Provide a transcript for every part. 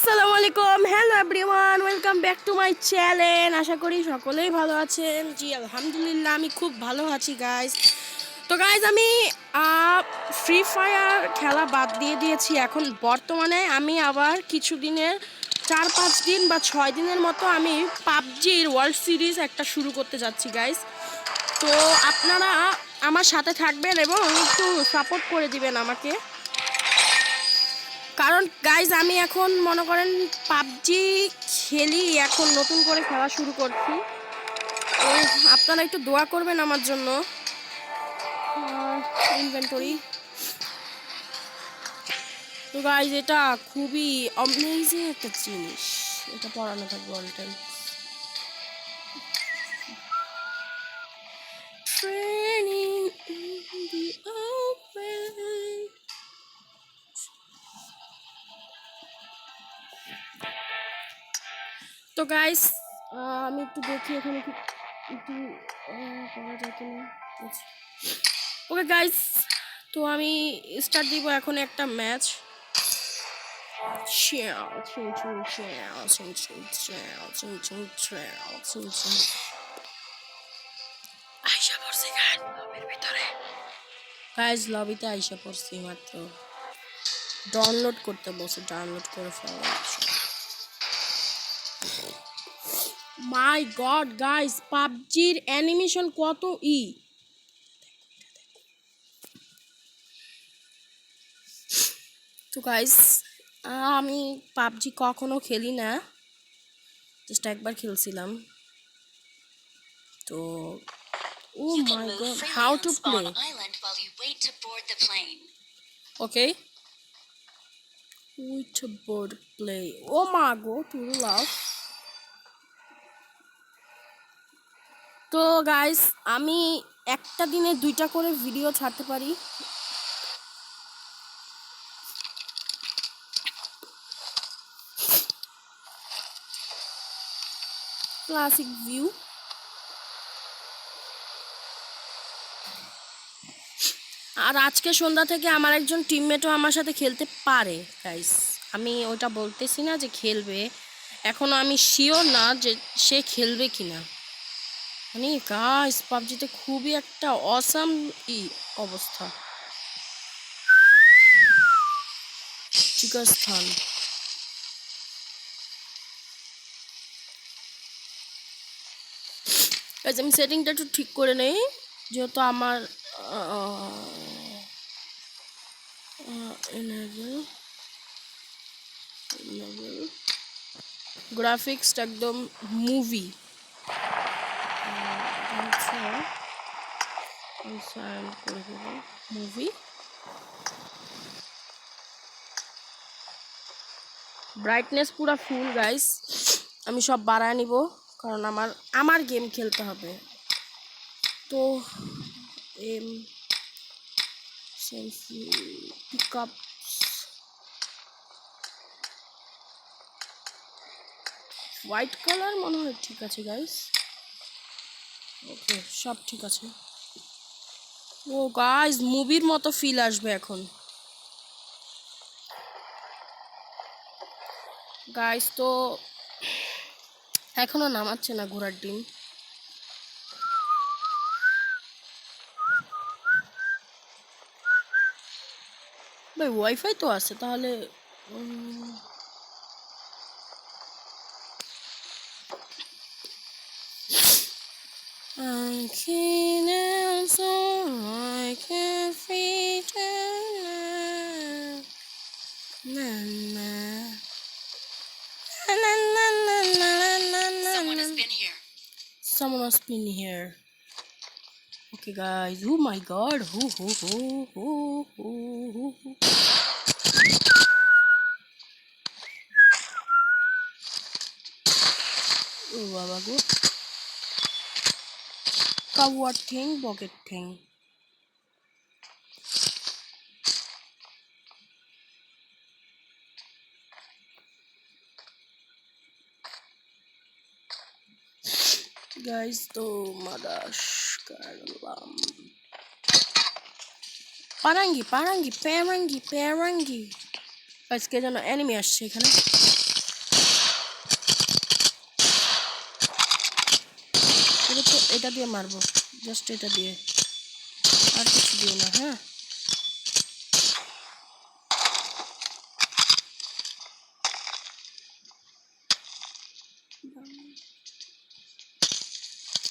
আসসালামু আলাইকুম, hello everyone, welcome back to my channel. আশা করি সকলেই ভালো আছেন। জি আলহামদুলিল্লাহ, আমি খুব ভালো আছি গাইস। তো গাইস, আমি ফ্রি ফায়ার খেলা বাদ দিয়ে দিয়েছি। এখন বর্তমানে আমি আবার কিছুদিনের 4-5 দিন বা 6 দিনের মতো আমি পাবজির ওয়ার্ল্ড সিরিজ একটা শুরু করতে যাচ্ছি গাইস। তো আপনারা আমার সাথে থাকবেন এবং একটু সাপোর্ট করে দিবেন আমাকে, কারণ গাইজ আমি এখন মনে করেন পাবজি খেলি, এখন নতুন করে খেলা শুরু করছি। তো আপনারা একটু দোয়া করবেন আমার জন্য। ইনভেন্টরি, তো গাইজ এটা খুবই অ্যামেজিং একটা জিনিস, এটা পড়ানো থাকবে all time. Training in the open. তো গাইস, আমি একটু দেখি এখানে কি একটু করা যায় কিনা। ওকে গাইস, তো আমি স্টার্ট দিব এখন একটা ম্যাচ। আইসা পড়ছি লবির ভিতরে। গাইস লবিতে আইসা পড়ছি মাত্র। ডাউনলোড করতে বসে, ডাউনলোড করে ফেলা। মাই গড গাইস, পাবজির অ্যানিমেশন কত তো গাইস, আমি পাবজি কখনো খেলি না, জাস্ট একবার খেলছিলাম। তো oh my god, how to play? Okay, with board play. ও মা গো, টু লাভ। তো গাইস, আমি একটা দিনে 2টা করে ভিডিও ছাড়তে পারি। Classic view. আর আজকে সন্ধ্যা থেকে আমার একজন টিমমেটও আমার সাথে খেলতে পারে গাইস। আমি ওটা বলতেছি না যে খেলবে, এখনো আমি শিওর না যে সে খেলবে কিনা। মানে গাইস, পাবজিতে খুবই একটা অসাম অবস্থা। চিকাস্থান। গাইস, আমি সেটিংটা একটু ঠিক করে নেই, যেহেতু আমার গ্রাফিক্সটা একদম মুভি। মুভি ব্রাইটনেস পুরা ফুল গাইস। আমি সব বাড়ায় নিব, কারণ আমার গেম খেলতে হবে। তো এম selfie pick up, white colour মনে হয় ঠিক আছে গাইস। ওকে, সব ঠিক আছে। ও গাইস, মুভির মতো ফিল আসবে এখন গাইস। তো এখনো নামাচ্ছে না ঘোড়ার ডিম। ভাই ওয়াইফাই তো আছে তাহলে। I can't answer, I can't feed na na na na na na na na. Someone has been here. Someone has been here. Okay, guys. Oh my God. Who. Oh, Baba go. Coward thing, bucket thing. Guys, to madash karlam. Parangi. Guys, কে যেন enemy আসছে এখানে। এটা দিয়ে মারবো, just এটা দিয়ে, আর কিছু দিয়ে না। হ্যাঁ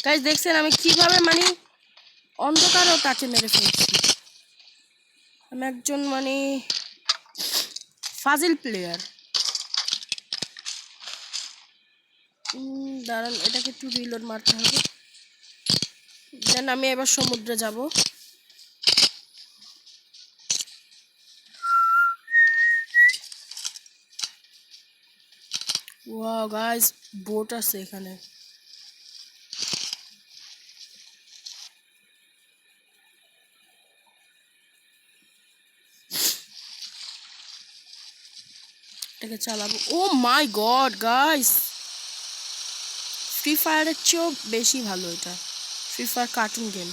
গাইস, দেখছেন আমি কিভাবে মানে অন্ধকারও তাকে মেরে ফেলছি। আমি একজন মানে ফাজিল প্লেয়ার। দাঁড়ান, এটাকে একটু রিলোড মারতে হবে। দেন আমি এবার সমুদ্রে যাব। ওয়াও গাইস, বোট আছে এখানে। এটাকে চালাবো। ও মাই গড গাইস, ফ্রি ফায়ারের চেয়েও বেশি ভালো এটা। Free fire cartoon game.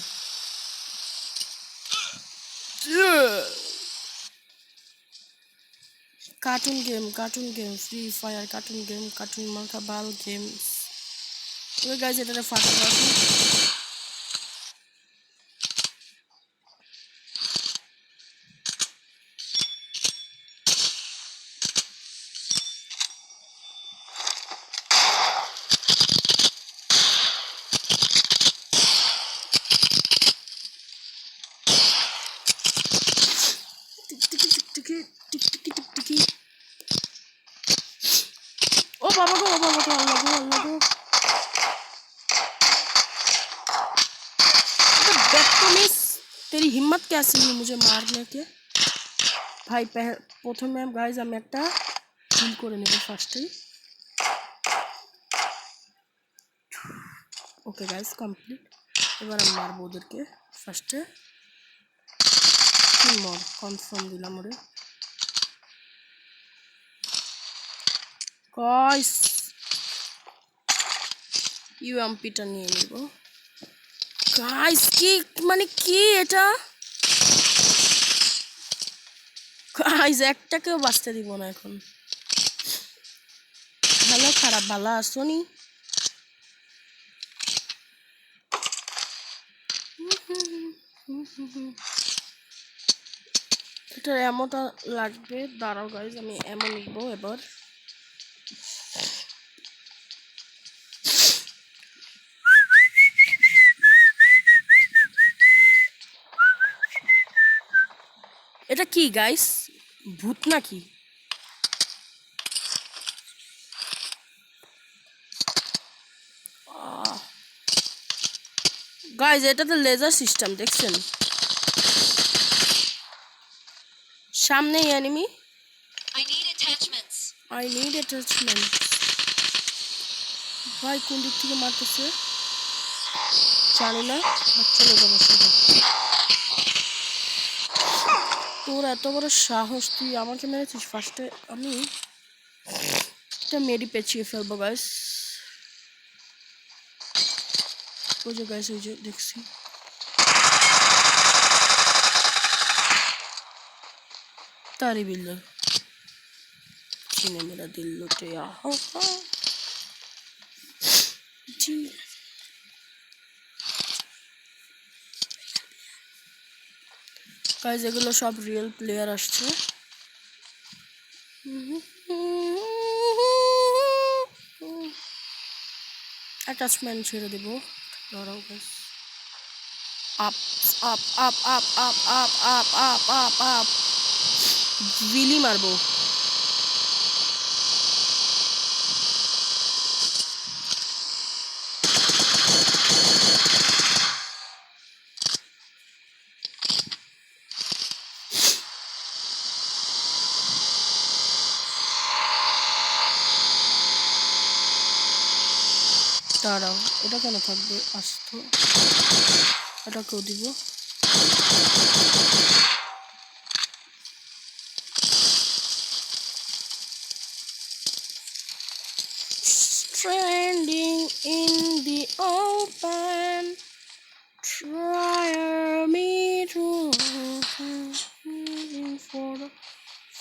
Cartoon game free fire cartoon game, cartoon মার্কা বাল গেমস। ওই গাইস, এটাতে ফাটা পাবো। টিকটিকি টিকটিকি টিকটিকি টিকটিকি। ও বাবা গো, ও বাবা গো, আল্লাহ গো, আল্লাহ গো। बदतमीज, तेरी हिम्मत कैसे हुई मुझे मारने के? भाई প্রথমে গাইজ আমি একটা কিল করে নেব ফার্স্টেই। Okay guys, complete. এবার আমি মারবো ওদেরকে ফার্স্টে। কিল মর কনফার্ম দিলাম ওরে। গাইস ইউএমপিটা নিয়ে নিব। গাইস কি মানে কি এটা? গাইস একটাকেও বাঁচতে দিব না এখন। ভালো খারাপ ভালো আসনি। এটা এমনটা লাগবে। দাঁড়াও গাইস, আমি এমন নিবো এবার। এটা কি গাইস, ভূত নাকি? গাইস এটা তো লেজার সিস্টেম, দেখছেন সামনেই এনিমি। I need attachment. ভাই কোন দিক থেকে মারতেছে জানি না, চলে যাবো সেটা। তোর এত বড় সাহস, তুই আমাকে মেরেছিস ফার্স্টে। আমি এটা মেরি পেঁচিয়ে ফেলবো গাইস। ওই যে গাইস, ওই যে দেখছি। तारी बिल्ला जिसने मेरा दिल लुटिया हो जी। गाइस এগুলো সব রিয়েল প্লেয়ার আসছে। অ্যাটাচমেন্ট ছেড়ে দেব। দাঁড়াও guys, up up up up up up up up up up বিলি মারবো। দাঁড়াও, এটা কেন থাকবে? আসতো এটাকেও দিব। Stranding in the open, try me to for the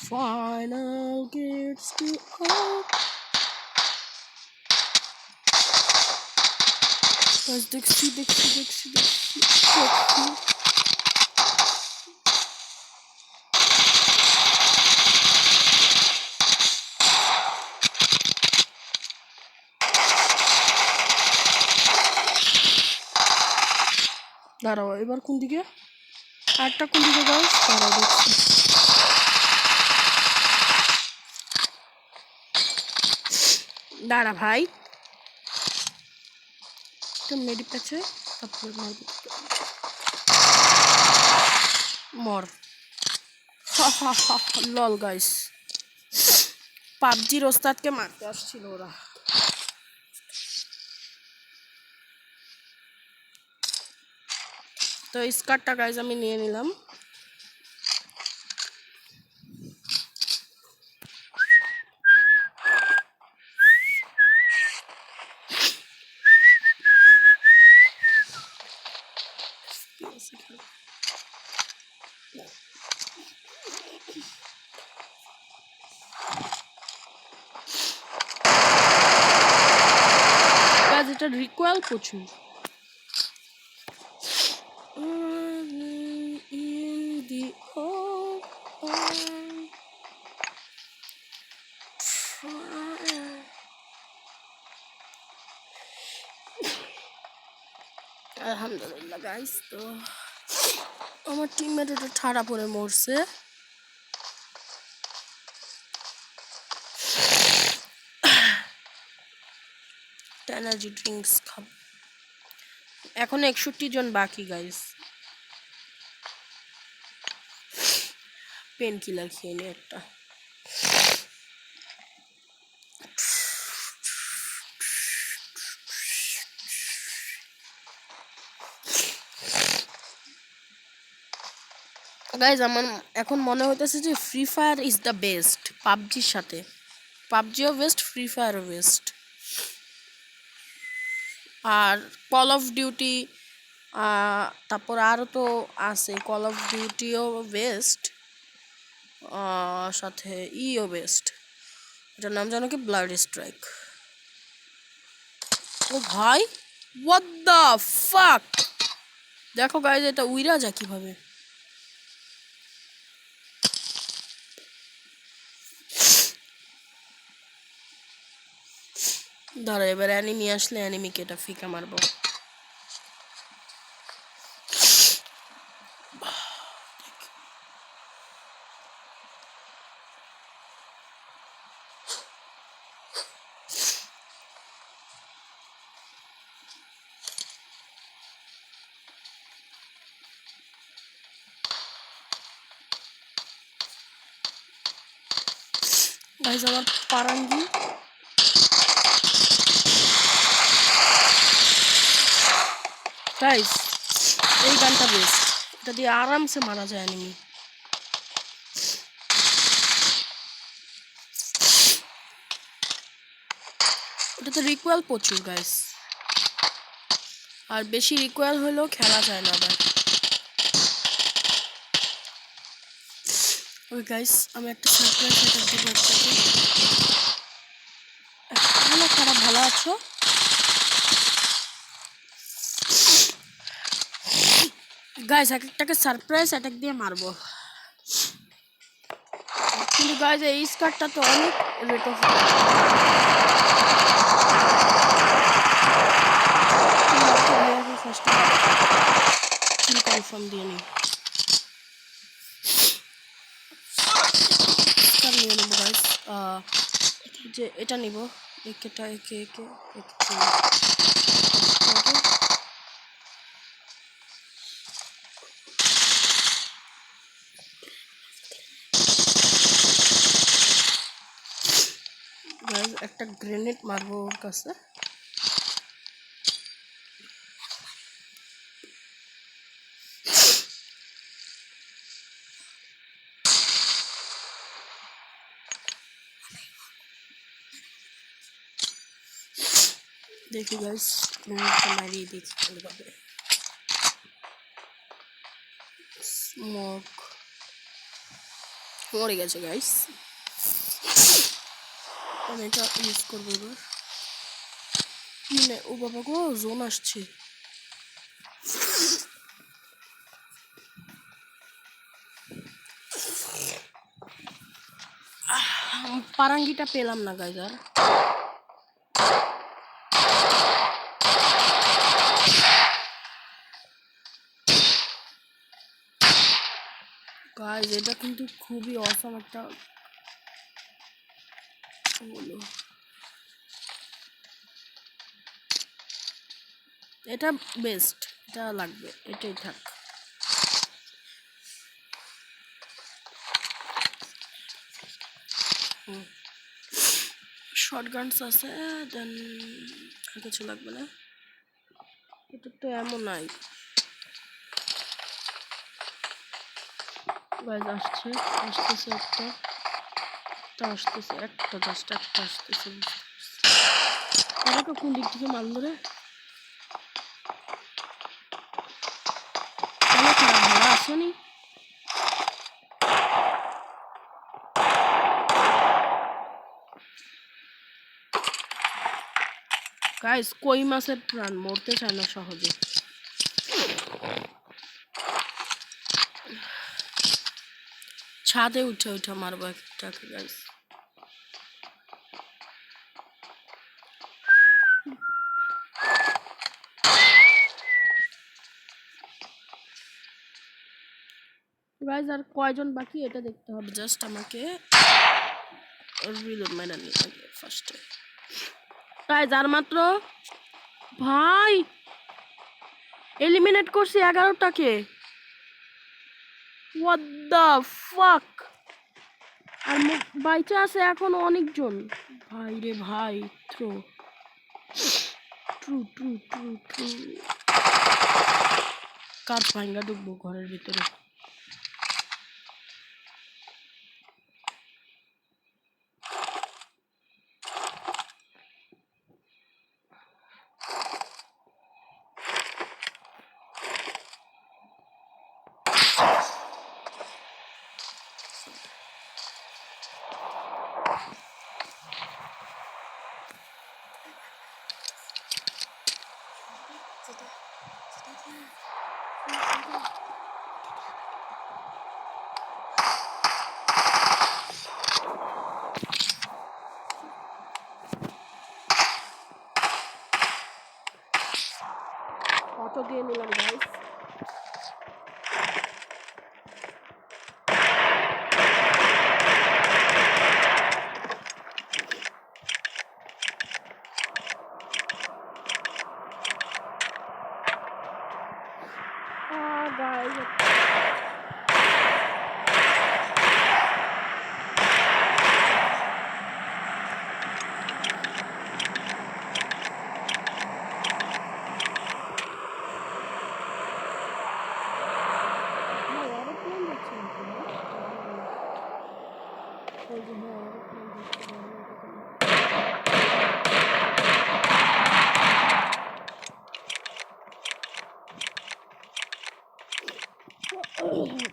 final gates to open. Guys দেখছি দেখছি দেখছি দেখছি দেখছি। দাঁড়াও এবার কোন দিকে আরেকটা কোন দিকে গাইস দাঁড়াও দেখছি দাঁড়া ভাই একটা মেডিপ আছে তারপর মারবো মর লল গাইস পাবজির ওস্তাদকে মারতে আসছিল ওরা তো স্কার্টটা গাইস আমি নিয়ে নিলাম গাইস এটা রিকোয়েল প্রচুর in the open fire. আলহামদুলিল্লাহ গাইস তো আমার টিমমেট এটা ঠাড়া পরে মরছে এনার্জি ড্রিঙ্কস খাব এখন 61 জন বাকি গাইস পেন কিলার খেয়ে নি একটা গাইস আমার এখন মনে হইতেছে যে free fire is the best পাবজির সাথে পাবজিও বেস্ট ফ্রি ফায়ারও বেস্ট আর কল অফ ডিউটি তারপর আরও তো আছে কল অফ ডিউটিও বেস্ট সাথে ইও বেস্ট এটার নাম জানো কি ব্লাড স্ট্রাইক ও ভাই হোয়াট দ্য ফাক দেখো গাইজ এটা উইরা যায় কিভাবে ধরো এবার অ্যানিমি আসলে অ্যানিমিকে এটা ফিকা মারবো গাইজ আমার পারাঙ্গি গাইজ এই গানটা বেস্ট এটা দিয়ে আরামসে মারা যায় অ্যানিমি এটা তো রিকোয়েল প্রচুর গাইজ আর বেশি রিকোয়েল হলেও খেলা যায় না আবার ওই গাইস আমি একটা সারপ্রাইজ সেটআপ দিব আপনাকে ভালো খারাপ ভালো আছো গাইস একটাকে সারপ্রাইজ অ্যাটাক দিয়ে মারবো কিন্তু গাইস এই স্কার্টটা তো অনেক rate of first kill confirm দিয়ে নি স্কার নিয়ে নেবো গাইস যে এটা নিব একেটা একে একে গাইস একটা গ্রেনেড মারবো ওর কাছে দেখি গাইস গ্রেনেডটা মারিয়ে দেখি ভালোভাবে স্মোক মরে গেছে গাইস আমি এটা ইউজ করবো এবার মানে ও বাবা গো জোন আসছে পারাঙ্গিটা পেলাম না গাইজ আর। গাইজ এটা কিন্তু খুবই অসাম একটা হলো। এটা বেস্ট, এটা লাগবে, এটাই থাক। শর্টগানস আছে, দেন আর কিছু লাগবে না। এটা তো এমন নাই। গাইজ আসতেছে একটা, আসতেছে একটা, জাস্ট একটা আসতেছে। আমাকে কোন দিক থেকে মারল রে? কেন খারাপ ভাড়া আসেনি? গাইস কই মাছের প্রাণ মরতে চায় না সহজে। ছাদে উঠে উঠে মারবো একটাকে গাইস। গাইস আর কয়জন বাকি এটা দেখতে হবে, জাস্ট আমাকে রিলোড মেরে নিতে হবে ফার্স্টে। গাইস আর মাত্র, ভাই এলিমিনেট করছি 11টাকে। What the fuck! আর বাইচে আছে এখন অনেকজন। ভাই রে ভাই, true true true true true. কাজ ভাঙ্গা ঢুকবো ঘরের ভিতরে। অটো দিয়ে নিলাম গাইস।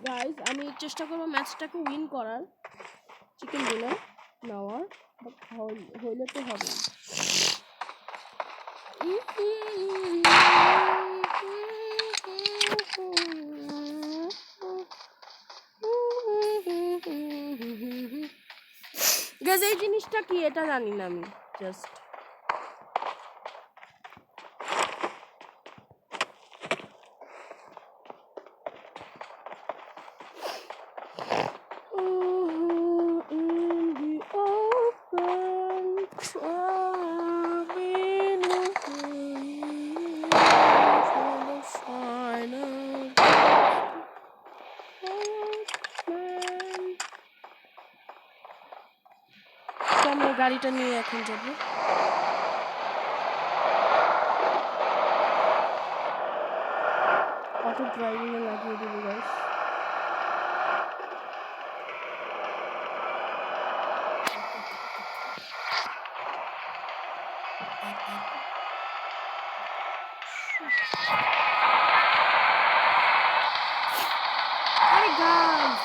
গাইস আমি চেষ্টা করবো ম্যাচটাকে উইন করার, চিকেন ডিনার নেওয়ার, বাট হইলে তো হবে। গাইস এই জিনিসটা কি এটা জানি না আমি, জাস্ট আমরা গাড়িটা নিয়ে এখন যাবো। অটো ড্রাইভিং এ লাগিয়ে দেবো গাইস। আরে গাইস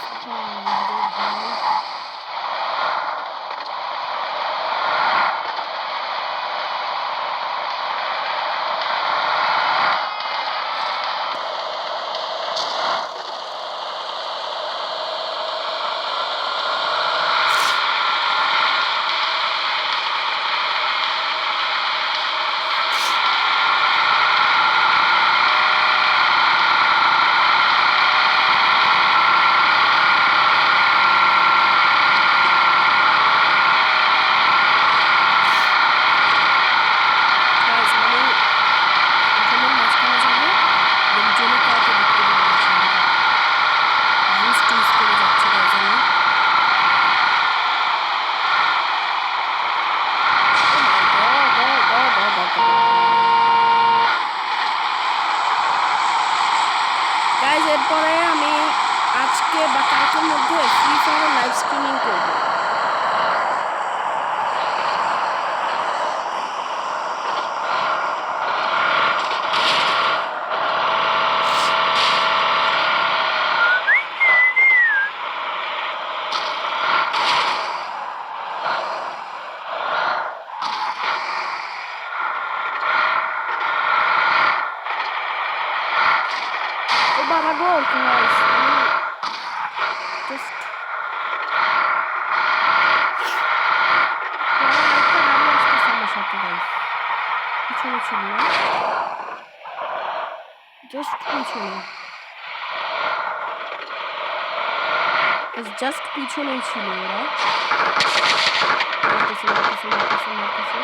জাস্ট আরেকটা গাড়ি আসতেছে আমার সাথে গাইস, পিছনে ছিল না, জাস্ট পিছনে, জাস্ট পিছনেই ছিল ওরা। মারতেছে মারতেছে মারতেছে মারতেছে,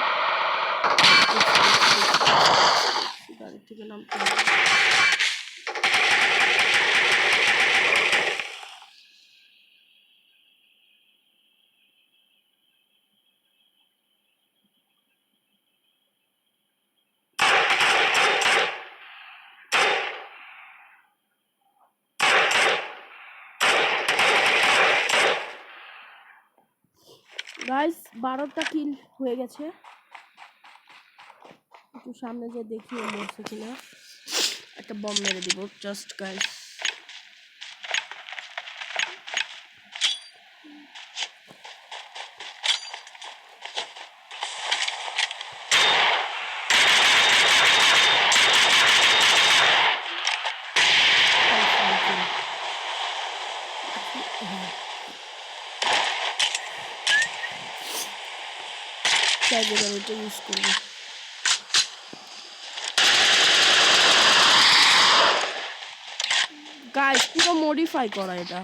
গাড়ি থেকে নামতে হবে। গাইস 12টা কিল হয়ে গেছে, একটু সামনে যে দেখি মরছে কিনা, একটা বম মেরে দিব জাস্ট গাইস। এটা ইউজ করবো গাইস, পুরো মডিফাই করা এটা।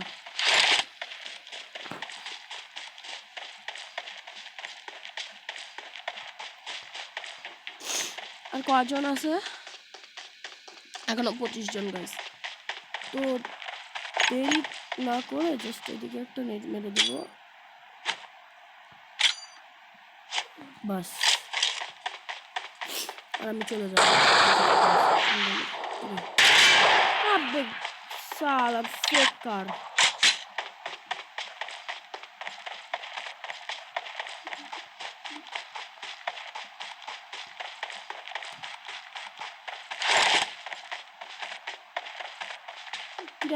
আর কয়জন আছে? এখনো 25 জন গাইস। তো দেরি না করে জাস্ট এদিকে একটা নেট মেরে দেব, বাস, আর আমি চলে যাব। আবে সালা ফেকার,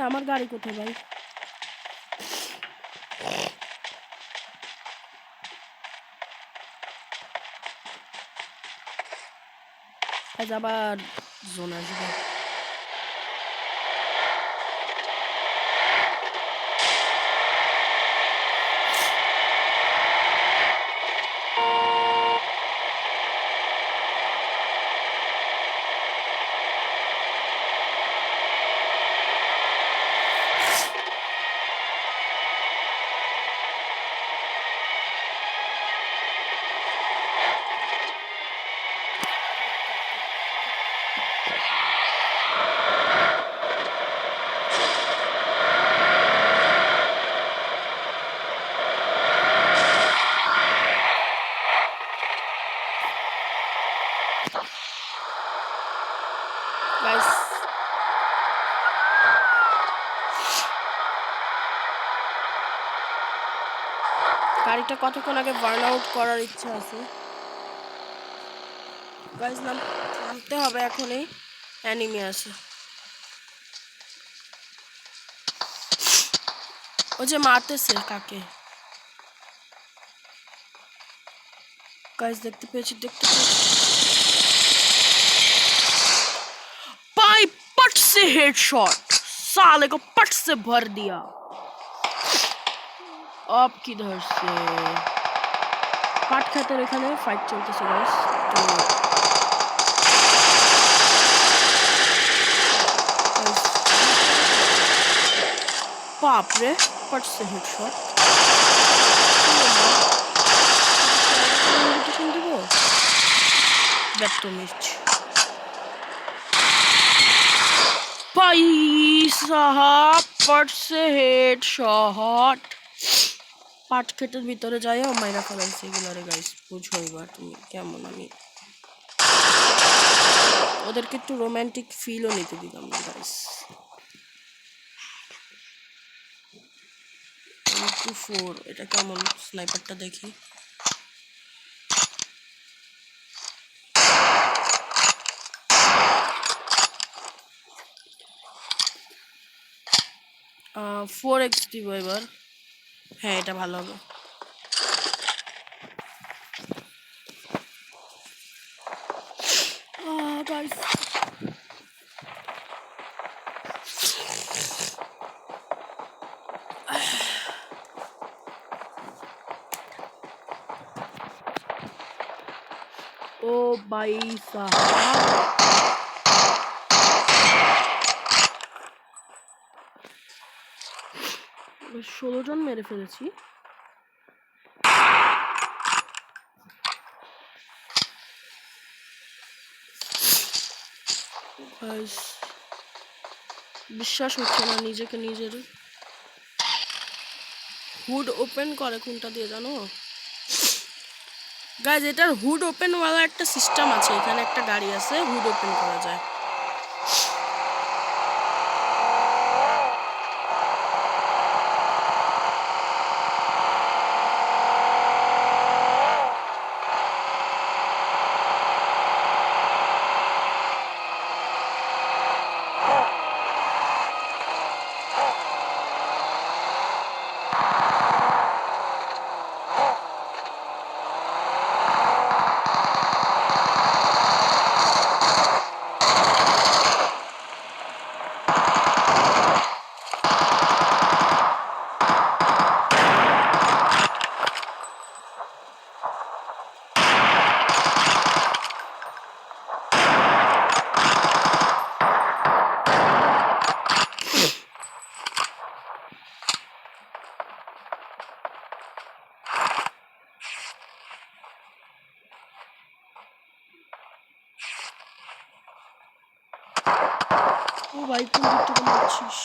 আমার গাড়ি কোথায় ভাই? আজ আবার জোন আসবে। গাইস গাড়িটা কতক্ষণ আগে বার্ন আউট করার ইচ্ছা আছে গাইস। নামতে হবে এখনই, অ্যানিমি আছে। ও যে মারতেছে কাকে गाइस, देखते पेची भाई, पट से हेडशॉट, साले को पट से भर दिया। अब किधर से पाट खाते এখানে ফাইট চলতেছে गाइस। बाप रे, पट से हेडशॉट। भाई साहब, पट से हेडशॉट। পাট ক্ষেতের ভিতরে যাইও মাইরা ফেলাইছে এগুলারে গাইস। বুঝো এবার তুমি কেমন, আমি ওদেরকে একটু রোমান্টিক ফিলও নিতে দিলাম না গাইস। 4 এটা কেমন স্নাইপারটা দেখি। আহ 4x দিব এবার। হ্যাঁ, এটা ভালো হবে। গাইস ও ভাই সাহাব, 16 জন মেরে ফেলেছি। বিশ্বাস হচ্ছে না, নিজেকে নিজের হুড ওপেন করে কোনটা দিয়ে জানো গাইজ? এটার হুড ওপেন ওয়ালা একটা সিস্টেম আছে, এখানে একটা গাড়ি আছে, হুড ওপেন করা যায়। ও ভাই, কোন দিক থেকে মারছিস?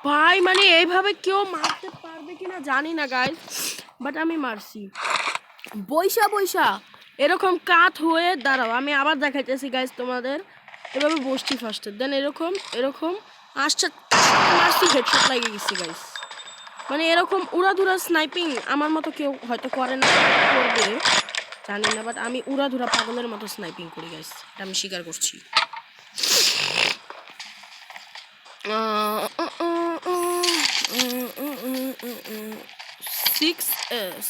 ভাই মানে এইভাবে কেউ মারতে পারবে কিনা জানি না গাইজ, বাট আমি মারছি বৈশা বৈশা এরকম কাত হয়ে। দাঁড়াও আমি আবার দেখাইতেছি গাইজ তোমাদের। এভাবে বসছি ফার্স্টে, দেন এরকম এরকম আসছে, মারছি, হেডশট লাগিয়ে গেছি গাইজ। মানে এরকম উড়াধুরা স্নাইপিং আমার মতো কেউ হয়তো করে না, করবে জানি না, বাট আমি উড়াধুরা পাগলের মতো স্নাইপিং করি গাইজ, এটা আমি স্বীকার করছি। সিক্স এস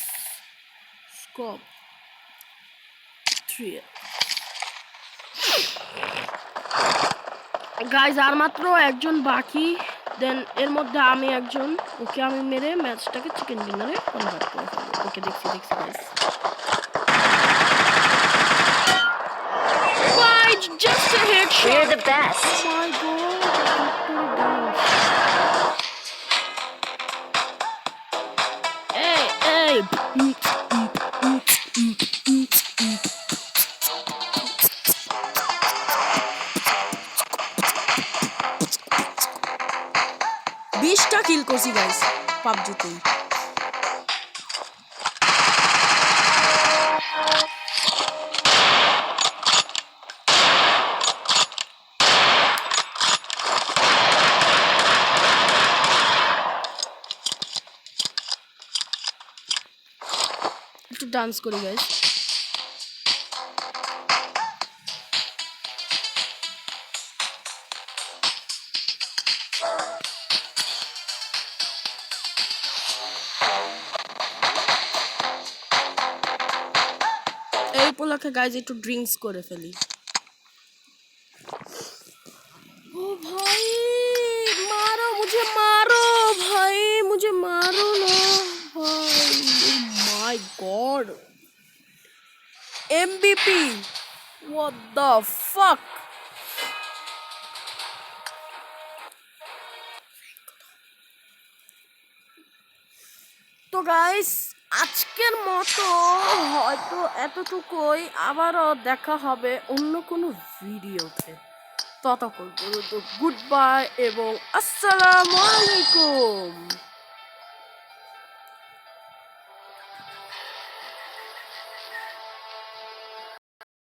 স্কোপ 3 গাইজ, আর মাত্র একজন বাকি, দেন এর মধ্যে আমি একজন। ওকে আমি মেরে ম্যাচটাকে চিকেন ডিনারে কনভার্ট করে ফেলবো। ওকে দেখছি দেখছি guys, just a headshot. We're the best. Oh my god. Hey. 20টা কিল করছি গাইস পাবজিতেই। একটু ডান্স করি গাইস। এই উপলক্ষে গাইজ একটু ড্রিঙ্কস করে ফেলি। ও ভাই মারো মুঝে, মারো ভাই মুঝে, মারো না ভাই। My god, MBP, what the fuck। তো গাইস আজকের মতো হয়তো এতটুকুই, আবারও দেখা হবে অন্য কোনো ভিডিওতে। ততক্ষণ পর্যন্ত গুড বাই এবং আসসালামু আলাইকুম।